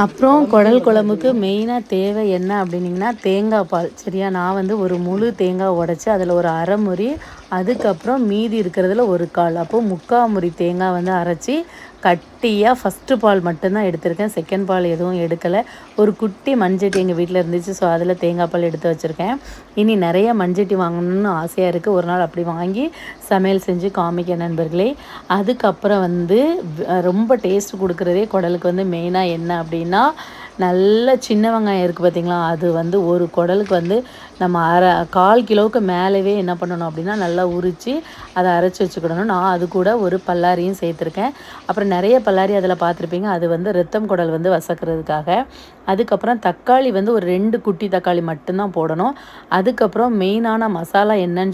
அப்புறம் குடல் குழம்புக்கு மெயினாக தேவை என்ன அப்படின்னிங்கன்னா தேங்காய் பால். சரியா, நான் வந்து ஒரு முழு தேங்காய் உடச்சி அதில் ஒரு அரை முறி, அதுக்கப்புறம் மீதி இருக்கிறதுல ஒரு கால், அப்போது முக்கால் முறி தேங்காய் வந்து அரைச்சி கட்டியாக ஃபஸ்ட்டு பால் மட்டும்தான் எடுத்திருக்கேன். செகண்ட் பால் எதுவும் எடுக்கலை. ஒரு குட்டி மண்சட்டி எங்கள் வீட்டில் இருந்துச்சு, ஸோ அதில் தேங்காய் பால் எடுத்து வச்சுருக்கேன். இனி நிறைய மண்சட்டி வாங்கணும்னு ஆசையாக இருக்குது. ஒரு நாள் அப்படி வாங்கி சமையல் செஞ்சு காமிக்க நண்பர்களே. அதுக்கப்புறம் வந்து ரொம்ப டேஸ்ட் கொடுக்குறதே குடலுக்கு வந்து மெயினாக என்ன அப்படின்னா, நல்ல சின்ன வெங்காயம் இருக்குது பார்த்திங்களா, அது வந்து ஒரு குடலுக்கு வந்து நம்ம கால் கிலோவுக்கு மேலவே என்ன பண்ணணும் அப்படின்னா நல்லா உரித்து அதை அரைச்சி வச்சுக்கிடணும். நான் அது கூட ஒரு பல்லாரியும் சேர்த்துருக்கேன். அப்புறம் நிறைய பல்லாரி அதில் பார்த்துருப்பீங்க, அது வந்து ரத்தம் குடல் வந்து வசக்கிறதுக்காக. அதுக்கப்புறம் தக்காளி வந்து ஒரு 2 குட்டி தக்காளி மட்டும்தான் போடணும். அதுக்கப்புறம் மெயினான மசாலா என்னன்னு